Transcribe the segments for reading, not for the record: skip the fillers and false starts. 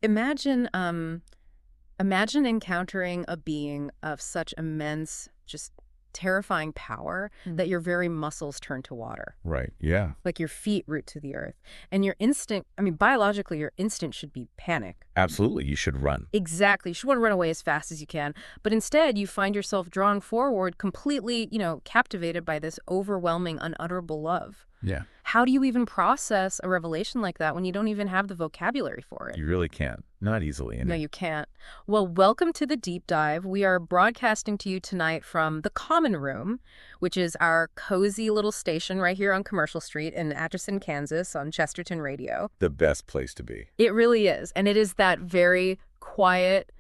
Imagine, imagine encountering a being of such immense, just terrifying power that your very muscles turn to water. Right, yeah. Like your feet root to the earth. And your instinct, I mean, biologically, your instinct should be panic. Absolutely, you should run. Exactly. You should want to run away as fast as you can. But instead, you find yourself drawn forward, completely, captivated by this overwhelming, unutterable love. Yeah. How do you even process a revelation like that when you don't even have the vocabulary for it? You really can't. Not easily. No, you can't. Well, welcome to the Deep Dive. We are broadcasting to you tonight from the Common Room, which is our cozy little station right here on Commercial Street in Atchison, Kansas, on Chesterton Radio. The best place to be. It really is. And it is that very quiet,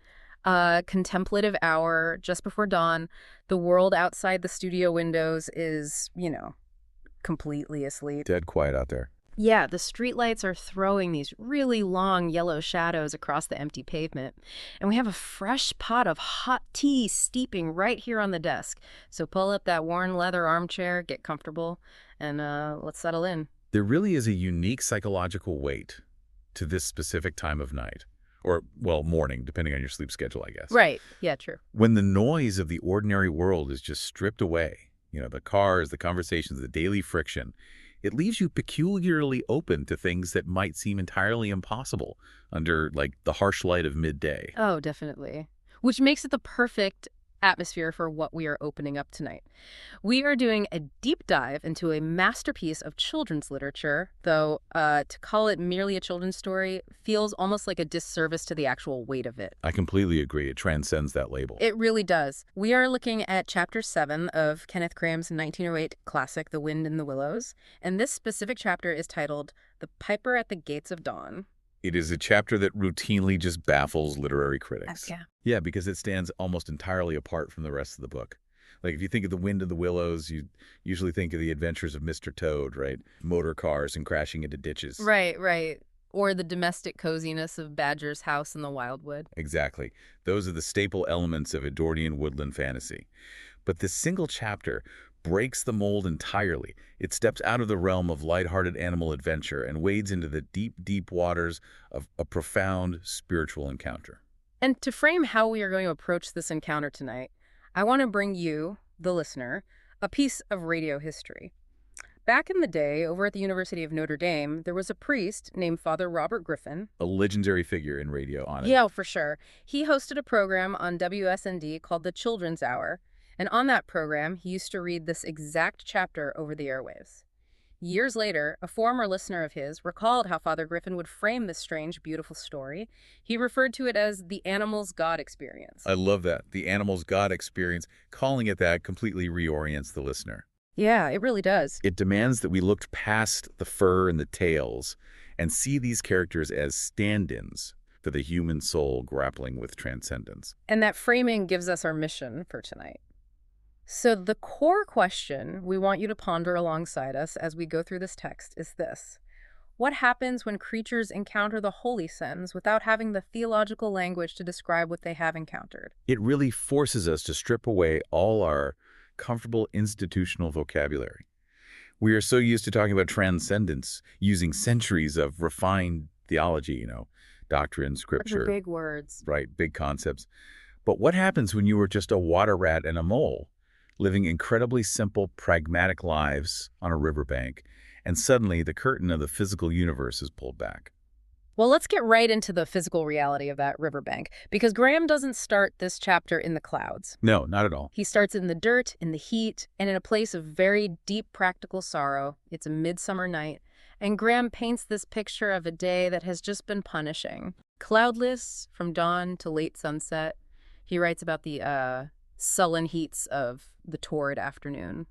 contemplative hour just before dawn. The world outside the studio windows is, completely asleep. Dead quiet out there. Yeah, the streetlights are throwing these really long yellow shadows across the empty pavement. And we have a fresh pot of hot tea steeping right here on the desk. So pull up that worn leather armchair, get comfortable, and let's settle in. There really is a unique psychological weight to this specific time of night. Or, well, morning, depending on your sleep schedule, I guess. Right. Yeah, true. When the noise of the ordinary world is just stripped away, the cars, the conversations, the daily friction, it leaves you peculiarly open to things that might seem entirely impossible under, the harsh light of midday. Oh, definitely. Which makes it the perfect atmosphere for what we are opening up tonight. We are doing a deep dive into a masterpiece of children's literature, though to call it merely a children's story feels almost like a disservice to the actual weight of it. I completely agree. It transcends that label. It really does. We are looking at Chapter 7 of Kenneth Grahame's 1908 classic, The Wind in the Willows, and this specific chapter is titled The Piper at the Gates of Dawn. It is a chapter that routinely just baffles literary critics. Yeah. Yeah, because it stands almost entirely apart from the rest of the book. If you think of The Wind in the Willows, you usually think of the adventures of Mr. Toad, right? Motor cars and crashing into ditches. Right, right. Or the domestic coziness of Badger's house in the wildwood. Exactly. Those are the staple elements of Edwardian woodland fantasy. But this single chapter breaks the mold entirely. It steps out of the realm of lighthearted animal adventure and wades into the deep, deep waters of a profound spiritual encounter. And to frame how we are going to approach this encounter tonight, I want to bring you, the listener, a piece of radio history. Back in the day, over at the University of Notre Dame, there was a priest named Father Robert Griffin. A legendary figure in radio, honestly. Yeah, for sure. He hosted a program on WSND called The Children's Hour. And on that program, he used to read this exact chapter over the airwaves. Years later, a former listener of his recalled how Father Griffin would frame this strange, beautiful story. He referred to it as the animal's God experience. I love that. The animal's God experience. Calling it that completely reorients the listener. Yeah, it really does. It demands that we look past the fur and the tails and see these characters as stand-ins for the human soul grappling with transcendence. And that framing gives us our mission for tonight. So the core question we want you to ponder alongside us as we go through this text is this. What happens when creatures encounter the holy sense without having the theological language to describe what they have encountered? It really forces us to strip away all our comfortable institutional vocabulary. We are so used to talking about transcendence, using centuries of refined theology, doctrine, scripture. Those are big words. Right, big concepts. But what happens when you were just a water rat and a mole, living incredibly simple, pragmatic lives on a riverbank, and suddenly the curtain of the physical universe is pulled back? Well, let's get right into the physical reality of that riverbank, because Grahame doesn't start this chapter in the clouds. No, not at all. He starts in the dirt, in the heat, and in a place of very deep practical sorrow. It's a midsummer night, and Grahame paints this picture of a day that has just been punishing. Cloudless from dawn to late sunset. He writes about the sullen heats of the torrid afternoon.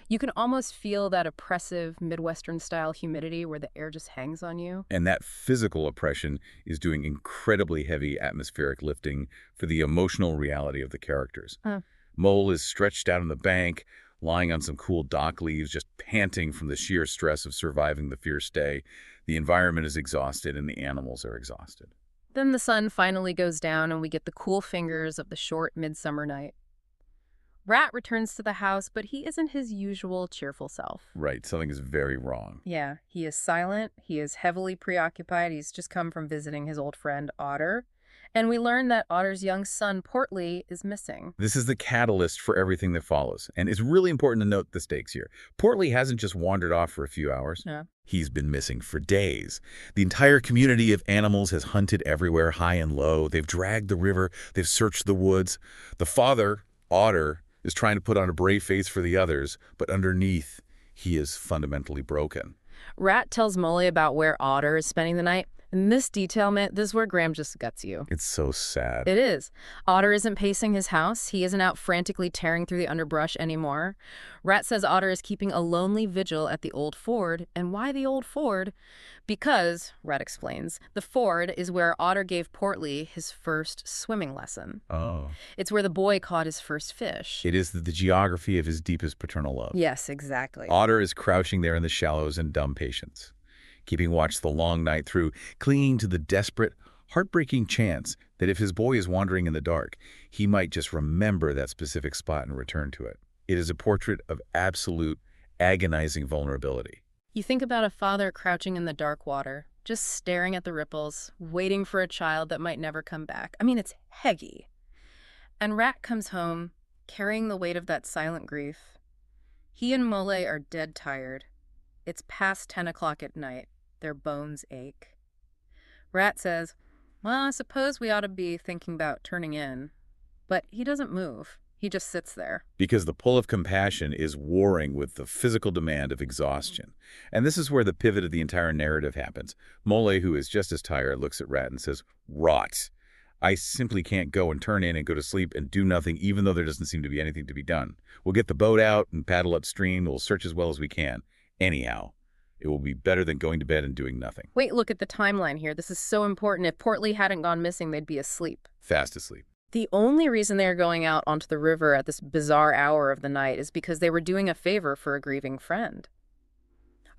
You can almost feel that oppressive Midwestern-style humidity where the air just hangs on you. And that physical oppression is doing incredibly heavy atmospheric lifting for the emotional reality of the characters. Mole is stretched out on the bank, lying on some cool dock leaves, just panting from the sheer stress of surviving the fierce day. The environment is exhausted and the animals are exhausted. Then the sun finally goes down and we get the cool fingers of the short midsummer night. Rat returns to the house, but he isn't his usual cheerful self. Right, something is very wrong. Yeah, he is silent. He is heavily preoccupied. He's just come from visiting his old friend, Otter. And we learn that Otter's young son, Portly, is missing. This is the catalyst for everything that follows, and it's really important to note the stakes here. Portly hasn't just wandered off for a few hours. Yeah. He's been missing for days. The entire community of animals has hunted everywhere, high and low. They've dragged the river. They've searched the woods. The father, Otter, is trying to put on a brave face for the others, but underneath, he is fundamentally broken. Rat tells Molly about where Otter is spending the night. And this detail, man, this is where Grahame just guts you. It's so sad. It is. Otter isn't pacing his house. He isn't out frantically tearing through the underbrush anymore. Rat says Otter is keeping a lonely vigil at the old ford. And why the old ford? Because, Rat explains, the ford is where Otter gave Portly his first swimming lesson. Oh. It's where the boy caught his first fish. It is the geography of his deepest paternal love. Yes, exactly. Otter is crouching there in the shallows in dumb patience, keeping watch the long night through, clinging to the desperate, heartbreaking chance that if his boy is wandering in the dark, he might just remember that specific spot and return to it. It is a portrait of absolute, agonizing vulnerability. You think about a father crouching in the dark water, just staring at the ripples, waiting for a child that might never come back. I mean, it's heavy. And Rat comes home, carrying the weight of that silent grief. He and Mole are dead tired. It's past 10 o'clock at night. Their bones ache. Rat says, well, I suppose we ought to be thinking about turning in. But he doesn't move. He just sits there. Because the pull of compassion is warring with the physical demand of exhaustion. And this is where the pivot of the entire narrative happens. Mole, who is just as tired, looks at Rat and says, rot. I simply can't go and turn in and go to sleep and do nothing, even though there doesn't seem to be anything to be done. We'll get the boat out and paddle upstream. We'll search as well as we can. Anyhow, it will be better than going to bed and doing nothing. Wait, look at the timeline here. This is so important. If Portly hadn't gone missing, they'd be asleep. Fast asleep. The only reason they are going out onto the river at this bizarre hour of the night is because they were doing a favor for a grieving friend.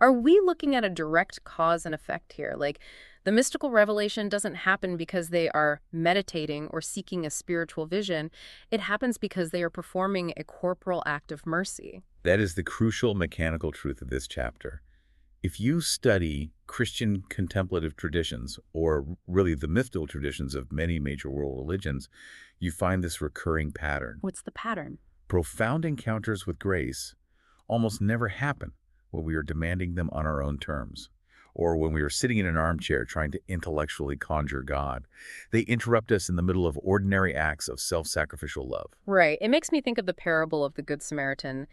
Are we looking at a direct cause and effect here? Like, the mystical revelation doesn't happen because they are meditating or seeking a spiritual vision. It happens because they are performing a corporal act of mercy. That is the crucial mechanical truth of this chapter. If you study Christian contemplative traditions, or really the mystical traditions of many major world religions, you find this recurring pattern. What's the pattern? Profound encounters with grace almost never happen when we are demanding them on our own terms, or when we are sitting in an armchair trying to intellectually conjure God. They interrupt us in the middle of ordinary acts of self-sacrificial love. Right. It makes me think of the parable of the Good Samaritan.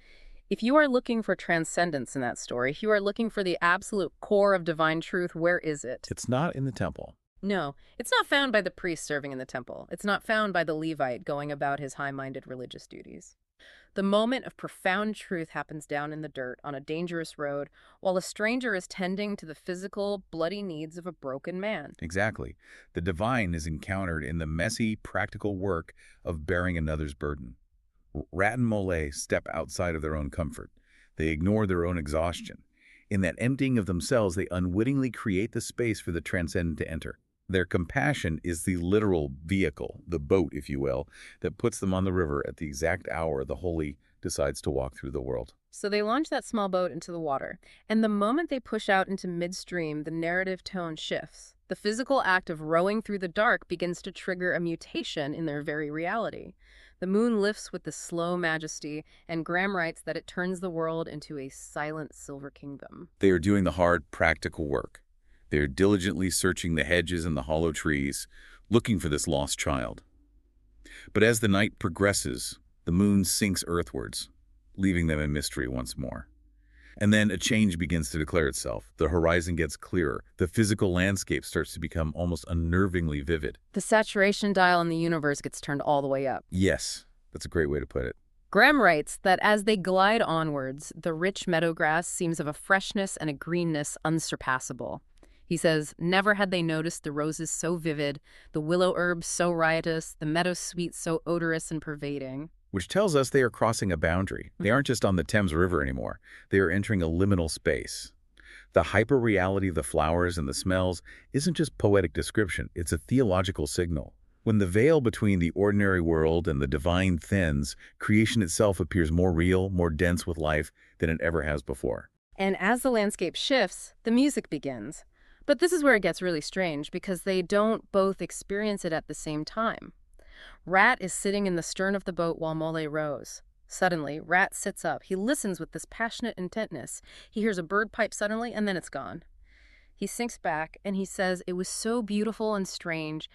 If you are looking for transcendence in that story, if you are looking for the absolute core of divine truth, where is it? It's not in the temple. No, it's not found by the priest serving in the temple. It's not found by the Levite going about his high-minded religious duties. The moment of profound truth happens down in the dirt on a dangerous road, while a stranger is tending to the physical, bloody needs of a broken man. Exactly. The divine is encountered in the messy, practical work of bearing another's burden. Rat and Mole step outside of their own comfort. They ignore their own exhaustion. In that emptying of themselves, they unwittingly create the space for the transcendent to enter. Their compassion is the literal vehicle, the boat, if you will, that puts them on the river at the exact hour the holy decides to walk through the world. So they launch that small boat into the water, and the moment they push out into midstream, the narrative tone shifts. The physical act of rowing through the dark begins to trigger a mutation in their very reality. The moon lifts with the slow majesty, and Grahame writes that it turns the world into a silent silver kingdom. They are doing the hard, practical work. They are diligently searching the hedges and the hollow trees, looking for this lost child. But as the night progresses, the moon sinks earthwards, leaving them in mystery once more. And then a change begins to declare itself. The horizon gets clearer. The physical landscape starts to become almost unnervingly vivid. The saturation dial in the universe gets turned all the way up. Yes, that's a great way to put it. Grahame writes that as they glide onwards, the rich meadow grass seems of a freshness and a greenness unsurpassable. He says, never had they noticed the roses so vivid, the willow herbs so riotous, the meadow sweet so odorous and pervading. Which tells us they are crossing a boundary. They aren't just on the Thames River anymore. They are entering a liminal space. The hyper-reality of the flowers and the smells isn't just poetic description, it's a theological signal. When the veil between the ordinary world and the divine thins, creation itself appears more real, more dense with life than it ever has before. And as the landscape shifts, the music begins. But this is where it gets really strange, because they don't both experience it at the same time. Rat is sitting in the stern of the boat while Mole rows. Suddenly, Rat sits up. He listens with this passionate intentness. He hears a bird pipe suddenly, and then it's gone. He sinks back, and he says it was so beautiful and strange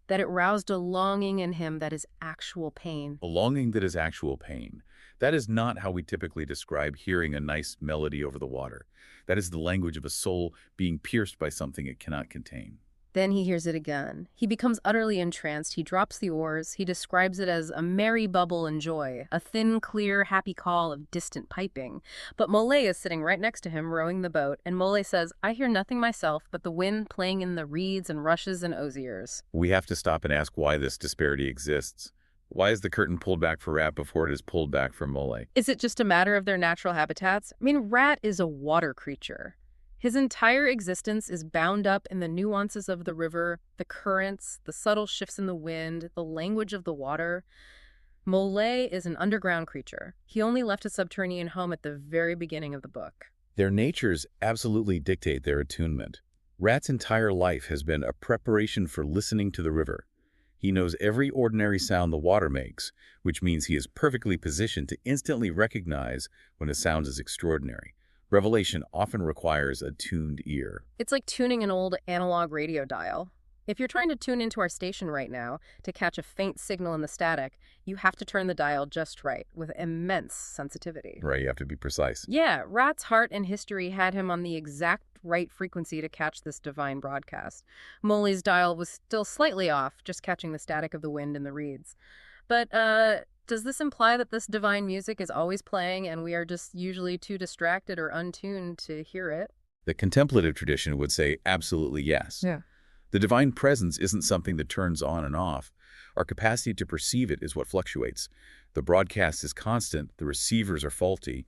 that it roused a longing in him that is actual pain. A longing that is actual pain. That is not how we typically describe hearing a nice melody over the water. That is the language of a soul being pierced by something it cannot contain. Then he hears it again. He becomes utterly entranced. He drops the oars. He describes it as a merry bubble and joy, a thin, clear, happy call of distant piping. But Mole is sitting right next to him, rowing the boat, and Mole says, "I hear nothing myself but the wind playing in the reeds and rushes and osiers." We have to stop and ask why this disparity exists. Why is the curtain pulled back for Rat before it is pulled back for Mole? Is it just a matter of their natural habitats? I mean, Rat is a water creature. His entire existence is bound up in the nuances of the river, the currents, the subtle shifts in the wind, the language of the water. Mole is an underground creature. He only left his subterranean home at the very beginning of the book. Their natures absolutely dictate their attunement. Rat's entire life has been a preparation for listening to the river. He knows every ordinary sound the water makes, which means he is perfectly positioned to instantly recognize when a sound is extraordinary. Revelation often requires a tuned ear. It's like tuning an old analog radio dial. If you're trying to tune into our station right now to catch a faint signal in the static, you have to turn the dial just right, with immense sensitivity. Right, you have to be precise. Yeah, Rat's heart and history had him on the exact right frequency to catch this divine broadcast. Mole's dial was still slightly off, just catching the static of the wind in the reeds. But, does this imply that this divine music is always playing and we are just usually too distracted or untuned to hear it? The contemplative tradition would say absolutely yes. Yeah. The divine presence isn't something that turns on and off. Our capacity to perceive it is what fluctuates. The broadcast is constant, the receivers are faulty.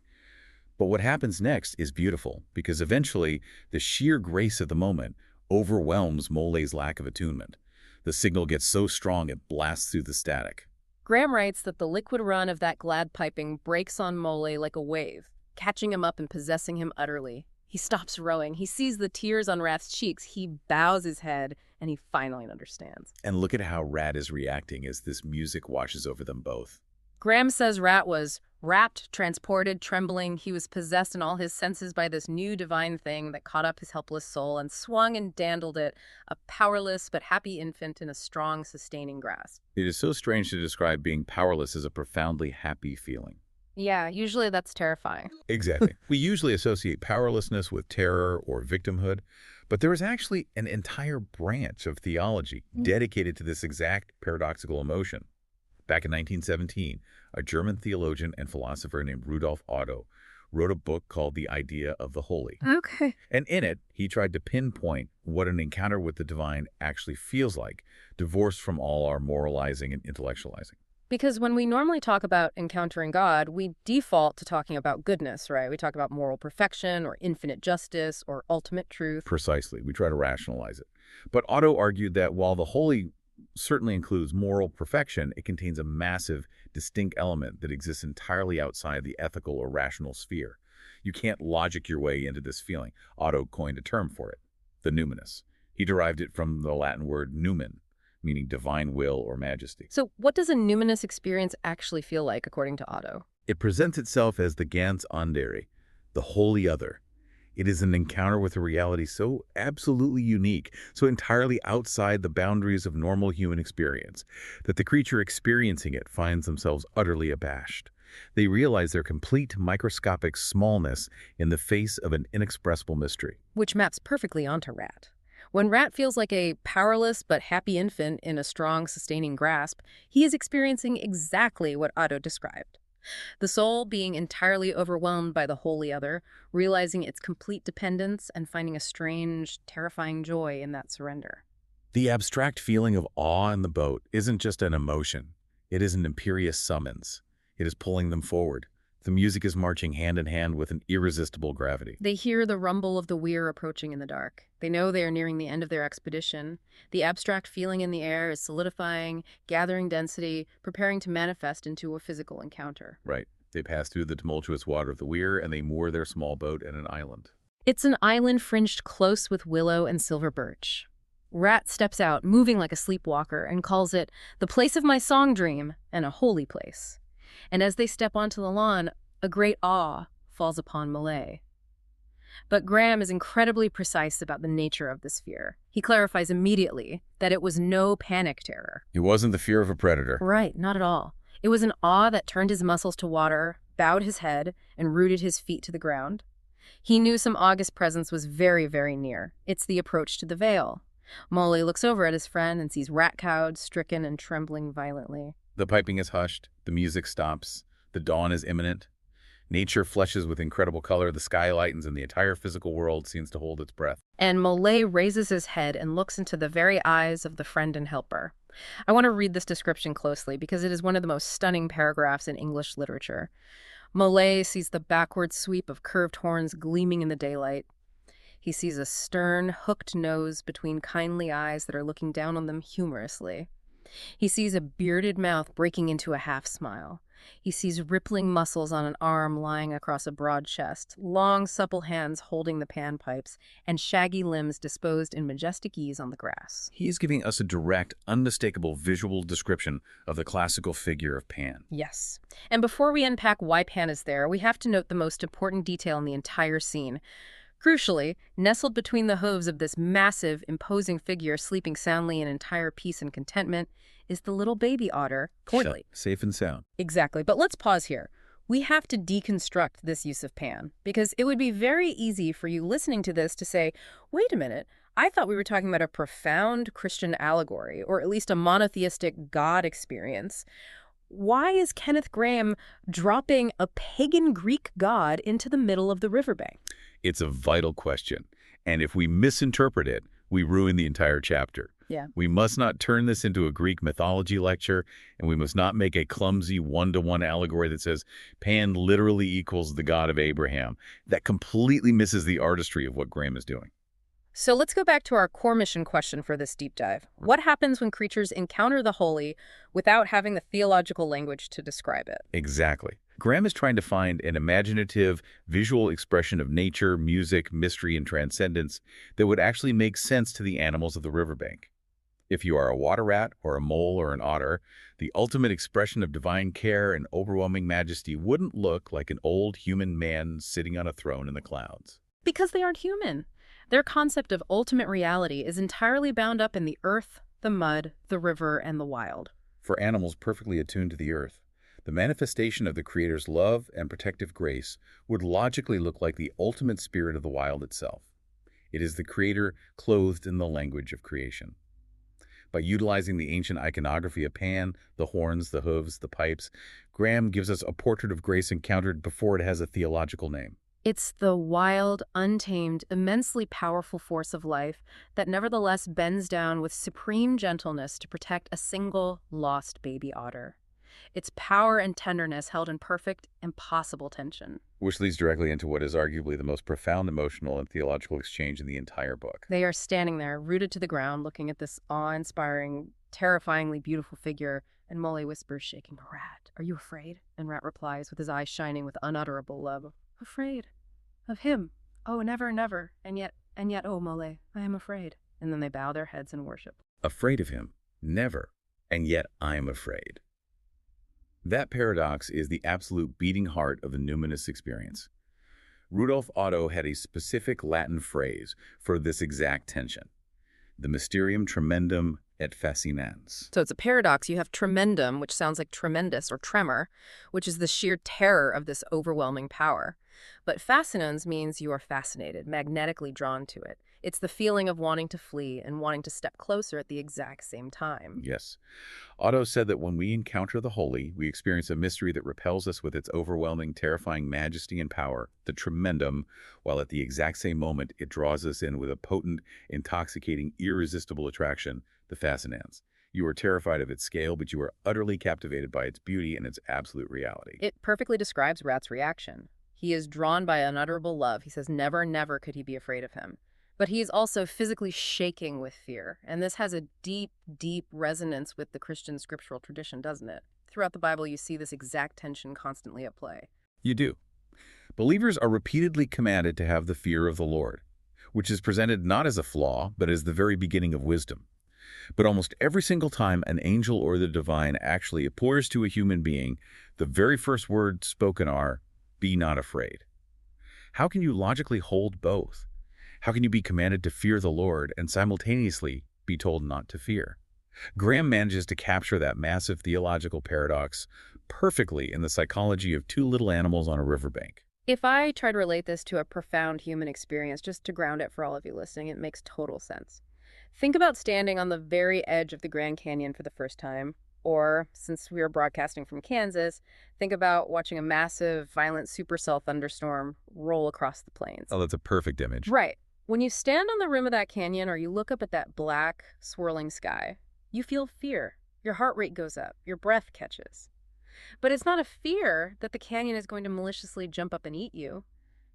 But what happens next is beautiful, because eventually the sheer grace of the moment overwhelms Mole's lack of attunement. The signal gets so strong it blasts through the static. Grahame writes that the liquid run of that glad piping breaks on Mole like a wave, catching him up and possessing him utterly. He stops rowing. He sees the tears on Rat's cheeks. He bows his head, and he finally understands. And look at how Rat is reacting as this music washes over them both. Grahame says Rat was rapt, transported, trembling. He was possessed in all his senses by this new divine thing that caught up his helpless soul and swung and dandled it, a powerless but happy infant in a strong, sustaining grasp. It is so strange to describe being powerless as a profoundly happy feeling. Yeah, usually that's terrifying. Exactly. We usually associate powerlessness with terror or victimhood, but there is actually an entire branch of theology dedicated to this exact paradoxical emotion. Back in 1917, a German theologian and philosopher named Rudolf Otto wrote a book called The Idea of the Holy. Okay. And in it, he tried to pinpoint what an encounter with the divine actually feels like, divorced from all our moralizing and intellectualizing. Because when we normally talk about encountering God, we default to talking about goodness, right? We talk about moral perfection or infinite justice or ultimate truth. Precisely. We try to rationalize it. But Otto argued that while the holy certainly includes moral perfection, it contains a massive, distinct element that exists entirely outside the ethical or rational sphere. You can't logic your way into this feeling. Otto coined a term for it, the numinous. He derived it from the Latin word numen, meaning divine will or majesty. So what does a numinous experience actually feel like, according to Otto? It presents itself as the ganz andere, the holy other. It is an encounter with a reality so absolutely unique, so entirely outside the boundaries of normal human experience, that the creature experiencing it finds themselves utterly abashed. They realize their complete microscopic smallness in the face of an inexpressible mystery. Which maps perfectly onto Rat. When Rat feels like a powerless but happy infant in a strong, sustaining grasp, he is experiencing exactly what Otto described. The soul being entirely overwhelmed by the holy other, realizing its complete dependence and finding a strange, terrifying joy in that surrender. The abstract feeling of awe in the boat isn't just an emotion. It is an imperious summons. It is pulling them forward, The music is marching hand in hand with an irresistible gravity. They hear the rumble of the weir approaching in the dark. They know they are nearing the end of their expedition. The abstract feeling in the air is solidifying, gathering density, preparing to manifest into a physical encounter. Right. They pass through the tumultuous water of the weir, and they moor their small boat at an island. It's an island fringed close with willow and silver birch. Rat steps out, moving like a sleepwalker, and calls it the place of my song dream and a holy place. And as they step onto the lawn, a great awe falls upon Malay. But Grahame is incredibly precise about the nature of this fear. He clarifies immediately that it was no panic terror. It wasn't the fear of a predator. Right, not at all. It was an awe that turned his muscles to water, bowed his head, and rooted his feet to the ground. He knew some august presence was very, very near. It's the approach to the veil. Molly looks over at his friend and sees rat-cowed, stricken, and trembling violently. The piping is hushed. The music stops. The dawn is imminent. Nature flushes with incredible color. The sky lightens, and the entire physical world seems to hold its breath. And Molay raises his head and looks into the very eyes of the friend and helper. I want to read this description closely because it is one of the most stunning paragraphs in English literature. Molay sees the backward sweep of curved horns gleaming in the daylight. He sees a stern, hooked nose between kindly eyes that are looking down on them humorously. He sees a bearded mouth breaking into a half-smile. He sees rippling muscles on an arm lying across a broad chest, long, supple hands holding the panpipes, and shaggy limbs disposed in majestic ease on the grass. He is giving us a direct, unmistakable visual description of the classical figure of Pan. Yes. And before we unpack why Pan is there, we have to note the most important detail in the entire scene. Crucially, nestled between the hooves of this massive, imposing figure sleeping soundly in entire peace and contentment is the little baby otter, Portly. Safe and sound. Exactly. But let's pause here. We have to deconstruct this use of Pan, because it would be very easy for you listening to this to say, wait a minute, I thought we were talking about a profound Christian allegory, or at least a monotheistic God experience. Why is Kenneth Grahame dropping a pagan Greek god into the middle of the riverbank? It's a vital question, and if we misinterpret it, we ruin the entire chapter. Yeah. We must not turn this into a Greek mythology lecture, and we must not make a clumsy one-to-one allegory that says Pan literally equals the God of Abraham. That completely misses the artistry of what Grahame is doing. So let's go back to our core mission question for this deep dive. What happens when creatures encounter the holy without having the theological language to describe it? Exactly. Grahame is trying to find an imaginative, visual expression of nature, music, mystery, and transcendence that would actually make sense to the animals of the riverbank. If you are a water rat or a mole or an otter, the ultimate expression of divine care and overwhelming majesty wouldn't look like an old human man sitting on a throne in the clouds. Because they aren't human. Their concept of ultimate reality is entirely bound up in the earth, the mud, the river, and the wild. For animals perfectly attuned to the earth, the manifestation of the Creator's love and protective grace would logically look like the ultimate spirit of the wild itself. It is the Creator clothed in the language of creation. By utilizing the ancient iconography of Pan, the horns, the hooves, the pipes, Grahame gives us a portrait of grace encountered before it has a theological name. It's the wild, untamed, immensely powerful force of life that nevertheless bends down with supreme gentleness to protect a single lost baby otter. Its power and tenderness held in perfect, impossible tension. Which leads directly into what is arguably the most profound emotional and theological exchange in the entire book. They are standing there, rooted to the ground, looking at this awe-inspiring, terrifyingly beautiful figure, and Molly whispers, shaking, "Rat, are you afraid?" And Rat replies, with his eyes shining with unutterable love, "Afraid? Of him? Oh, never, never. And yet, oh, Molly, I am afraid." And then they bow their heads in worship. Afraid of him? Never. And yet I am afraid. That paradox is the absolute beating heart of the numinous experience. Rudolf Otto had a specific Latin phrase for this exact tension: the mysterium tremendum et fascinans. So it's a paradox. You have tremendum, which sounds like tremendous or tremor, which is the sheer terror of this overwhelming power. But fascinans means you are fascinated, magnetically drawn to it. It's the feeling of wanting to flee and wanting to step closer at the exact same time. Yes. Otto said that when we encounter the holy, we experience a mystery that repels us with its overwhelming, terrifying majesty and power, the tremendum, while at the exact same moment it draws us in with a potent, intoxicating, irresistible attraction, the fascinans. You are terrified of its scale, but you are utterly captivated by its beauty and its absolute reality. It perfectly describes Rat's reaction. He is drawn by unutterable love. He says never, never could he be afraid of him. But he is also physically shaking with fear. And this has a deep, deep resonance with the Christian scriptural tradition, doesn't it? Throughout the Bible, you see this exact tension constantly at play. You do. Believers are repeatedly commanded to have the fear of the Lord, which is presented not as a flaw, but as the very beginning of wisdom. But almost every single time an angel or the divine actually appears to a human being, the very first words spoken are, "Be not afraid." How can you logically hold both? How can you be commanded to fear the Lord and simultaneously be told not to fear? Grahame manages to capture that massive theological paradox perfectly in The Psychology of Two Little Animals on a Riverbank. If I try to relate this to a profound human experience, just to ground it for all of you listening, it makes total sense. Think about standing on the very edge of the Grand Canyon for the first time, or, since we are broadcasting from Kansas, think about watching a massive, violent supercell thunderstorm roll across the plains. Oh, that's a perfect image. Right. When you stand on the rim of that canyon or you look up at that black, swirling sky, you feel fear. Your heart rate goes up. Your breath catches. But it's not a fear that the canyon is going to maliciously jump up and eat you.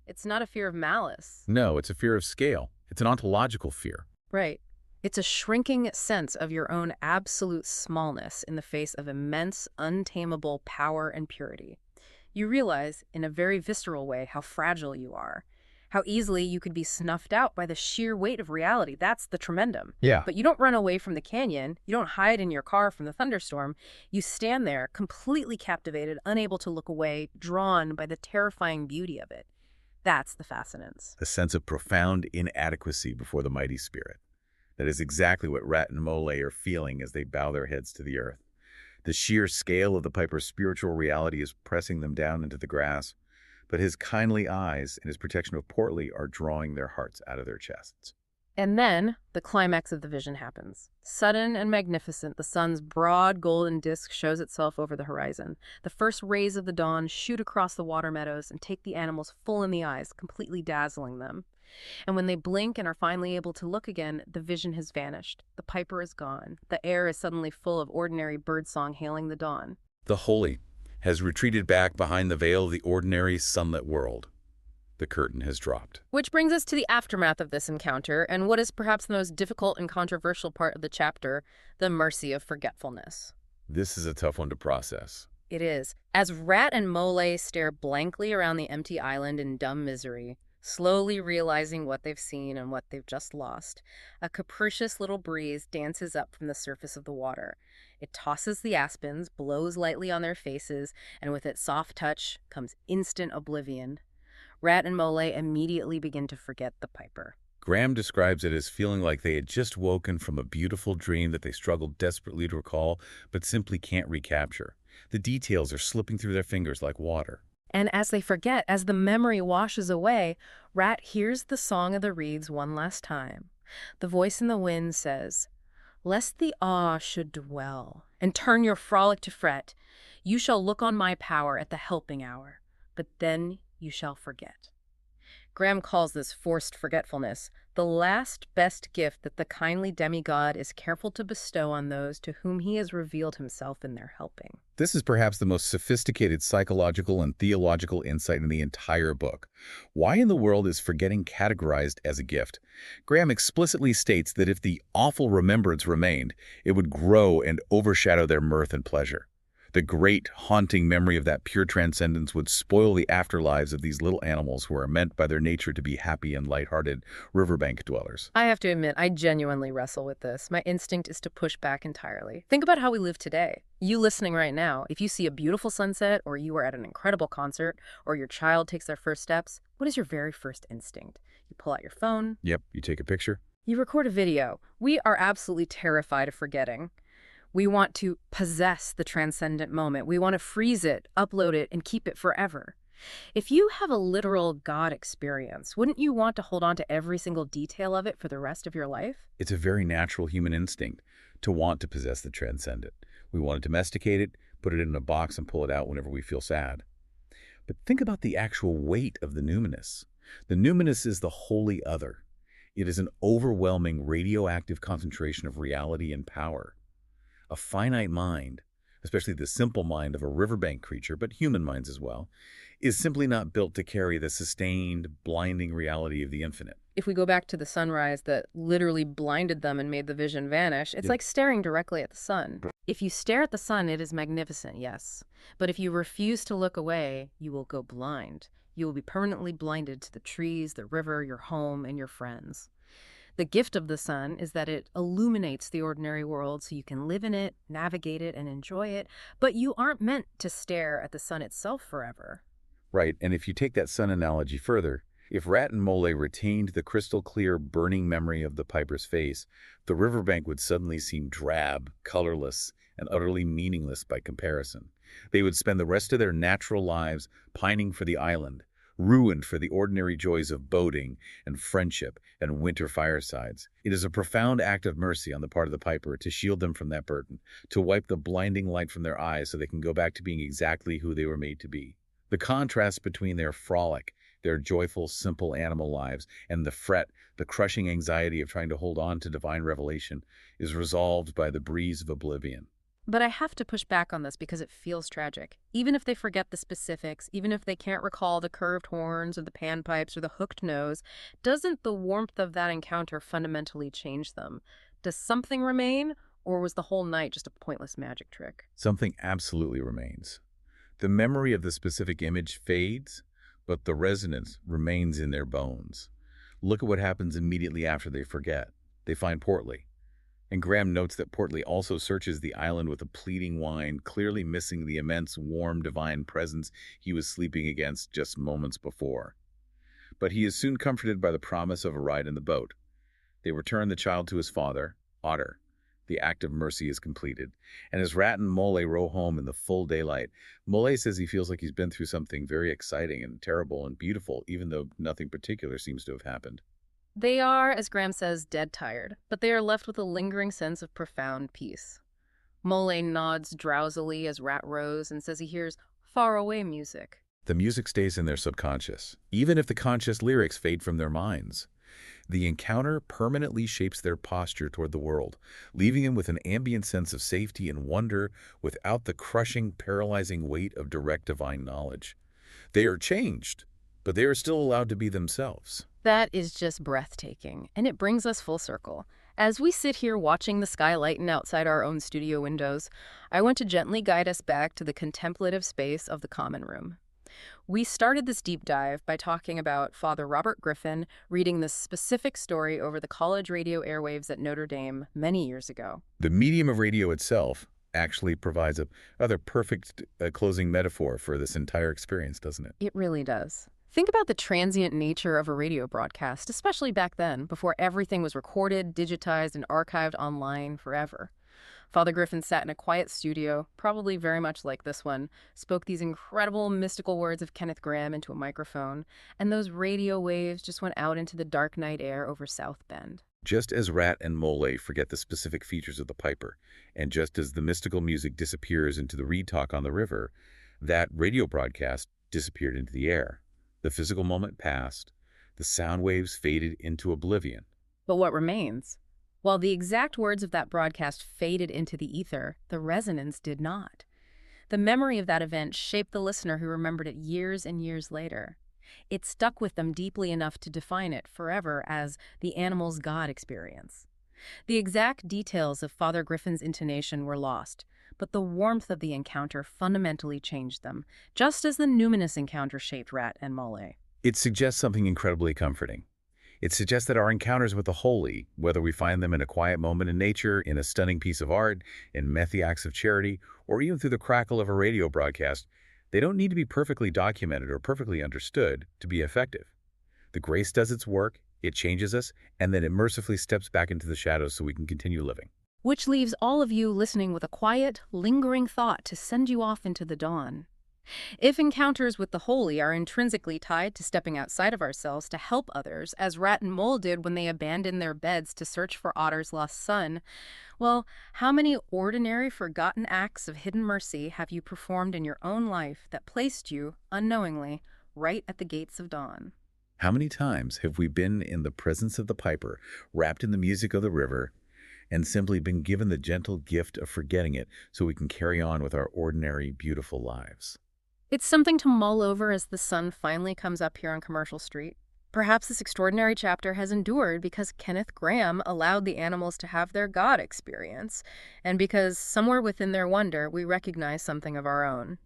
It's not a fear of malice. No, it's a fear of scale. It's an ontological fear. Right. It's a shrinking sense of your own absolute smallness in the face of immense, untamable power and purity. You realize, in a very visceral way, how fragile you are, how easily you could be snuffed out by the sheer weight of reality. That's the tremendum. Yeah. But you don't run away from the canyon. You don't hide in your car from the thunderstorm. You stand there, completely captivated, unable to look away, drawn by the terrifying beauty of it. That's the fascinance. A sense of profound inadequacy before the mighty spirit. That is exactly what Rat and Mole are feeling as they bow their heads to the earth. The sheer scale of the piper's spiritual reality is pressing them down into the grass, but his kindly eyes and his protection of Portly are drawing their hearts out of their chests. And then the climax of the vision happens. Sudden and magnificent, the sun's broad golden disk shows itself over the horizon. The first rays of the dawn shoot across the water meadows and take the animals full in the eyes, completely dazzling them. And when they blink and are finally able to look again, the vision has vanished. The piper is gone. The air is suddenly full of ordinary birdsong hailing the dawn. The holy has retreated back behind the veil of the ordinary sunlit world. The curtain has dropped. Which brings us to the aftermath of this encounter, and what is perhaps the most difficult and controversial part of the chapter, the mercy of forgetfulness. This is a tough one to process. It is. As Rat and Mole stare blankly around the empty island in dumb misery, slowly realizing what they've seen and what they've just lost, a capricious little breeze dances up from the surface of the water. It tosses the aspens, blows lightly on their faces, and with its soft touch comes instant oblivion. Rat and Mole immediately begin to forget the piper. Grahame describes it as feeling like they had just woken from a beautiful dream that they struggled desperately to recall, but simply can't recapture. The details are slipping through their fingers like water. And as they forget, as the memory washes away, Rat hears the song of the reeds one last time. The voice in the wind says, "Lest the awe should dwell, and turn your frolic to fret, you shall look on my power at the helping hour, but then you shall forget." Grahame calls this forced forgetfulness, the last best gift that the kindly demigod is careful to bestow on those to whom he has revealed himself in their helping. This is perhaps the most sophisticated psychological and theological insight in the entire book. Why in the world is forgetting categorized as a gift? Grahame explicitly states that if the awful remembrance remained, it would grow and overshadow their mirth and pleasure. The great, haunting memory of that pure transcendence would spoil the afterlives of these little animals who are meant by their nature to be happy and lighthearted riverbank dwellers. I have to admit, I genuinely wrestle with this. My instinct is to push back entirely. Think about how we live today. You listening right now, if you see a beautiful sunset, or you are at an incredible concert, or your child takes their first steps, what is your very first instinct? You pull out your phone. Yep, you take a picture. You record a video. We are absolutely terrified of forgetting. We want to possess the transcendent moment. We want to freeze it, upload it, and keep it forever. If you have a literal God experience, wouldn't you want to hold on to every single detail of it for the rest of your life? It's a very natural human instinct to want to possess the transcendent. We want to domesticate it, put it in a box, and pull it out whenever we feel sad. But think about the actual weight of the numinous. The numinous is the holy other. It is an overwhelming radioactive concentration of reality and power. A finite mind, especially the simple mind of a riverbank creature, but human minds as well, is simply not built to carry the sustained, blinding reality of the infinite. If we go back to the sunrise that literally blinded them and made the vision vanish, it's Yep. like staring directly at the sun. If you stare at the sun, it is magnificent, yes. But if you refuse to look away, you will go blind. You will be permanently blinded to the trees, the river, your home, and your friends. The gift of the sun is that it illuminates the ordinary world so you can live in it, navigate it, and enjoy it, but you aren't meant to stare at the sun itself forever. Right, and if you take that sun analogy further, if Rat and Mole retained the crystal-clear, burning memory of the Piper's face, the riverbank would suddenly seem drab, colorless, and utterly meaningless by comparison. They would spend the rest of their natural lives pining for the island, ruined for the ordinary joys of boating and friendship and winter firesides. It is a profound act of mercy on the part of the Piper to shield them from that burden, to wipe the blinding light from their eyes so they can go back to being exactly who they were made to be. The contrast between their frolic, their joyful, simple animal lives, and the fret, the crushing anxiety of trying to hold on to divine revelation, is resolved by the breeze of oblivion. But I have to push back on this because it feels tragic. Even if they forget the specifics, even if they can't recall the curved horns or the panpipes or the hooked nose, doesn't the warmth of that encounter fundamentally change them? Does something remain, or was the whole night just a pointless magic trick? Something absolutely remains. The memory of the specific image fades, but the resonance remains in their bones. Look at what happens immediately after they forget. They find Portly. And Grahame notes that Portly also searches the island with a pleading whine, clearly missing the immense, warm, divine presence he was sleeping against just moments before. But he is soon comforted by the promise of a ride in the boat. They return the child to his father, Otter. The act of mercy is completed, and as Rat and Mole row home in the full daylight, Mole says he feels like he's been through something very exciting and terrible and beautiful, even though nothing particular seems to have happened. They are, as Grahame says, dead tired, but they are left with a lingering sense of profound peace. Mole nods drowsily as Rat rows and says he hears faraway music. The music stays in their subconscious, even if the conscious lyrics fade from their minds. The encounter permanently shapes their posture toward the world, leaving them with an ambient sense of safety and wonder without the crushing, paralyzing weight of direct divine knowledge. They are changed, but they are still allowed to be themselves. That is just breathtaking, and it brings us full circle. As we sit here watching the sky lighten outside our own studio windows, I want to gently guide us back to the contemplative space of the common room. We started this deep dive by talking about Father Robert Griffin reading this specific story over the college radio airwaves at Notre Dame many years ago. The medium of radio itself actually provides a rather perfect closing metaphor for this entire experience, doesn't it? It really does. Think about the transient nature of a radio broadcast, especially back then, before everything was recorded, digitized, and archived online forever. Father Griffin sat in a quiet studio, probably very much like this one, spoke these incredible mystical words of Kenneth Grahame into a microphone, and those radio waves just went out into the dark night air over South Bend. Just as Rat and Mole forget the specific features of the Piper, and just as the mystical music disappears into the reed talk on the river, that radio broadcast disappeared into the air. The physical moment passed, the sound waves faded into oblivion. But what remains? While the exact words of that broadcast faded into the ether, the resonance did not. The memory of that event shaped the listener who remembered it years and years later. It stuck with them deeply enough to define it forever as the animal's God experience. The exact details of Father Griffin's intonation were lost, but the warmth of the encounter fundamentally changed them, just as the numinous encounter shaped Rat and Mole. It suggests something incredibly comforting. It suggests that our encounters with the holy, whether we find them in a quiet moment in nature, in a stunning piece of art, in methy acts of charity, or even through the crackle of a radio broadcast, they don't need to be perfectly documented or perfectly understood to be effective. The grace does its work, it changes us, and then it mercifully steps back into the shadows so we can continue living. Which leaves all of you listening with a quiet, lingering thought to send you off into the dawn. If encounters with the holy are intrinsically tied to stepping outside of ourselves to help others, as Rat and Mole did when they abandoned their beds to search for Otter's lost son, well, how many ordinary, forgotten acts of hidden mercy have you performed in your own life that placed you, unknowingly, right at the gates of dawn? How many times have we been in the presence of the Piper, wrapped in the music of the river, and simply been given the gentle gift of forgetting it so we can carry on with our ordinary, beautiful lives. It's something to mull over as the sun finally comes up here on Commercial Street. Perhaps this extraordinary chapter has endured because Kenneth Grahame allowed the animals to have their God experience, and because somewhere within their wonder we recognize something of our own.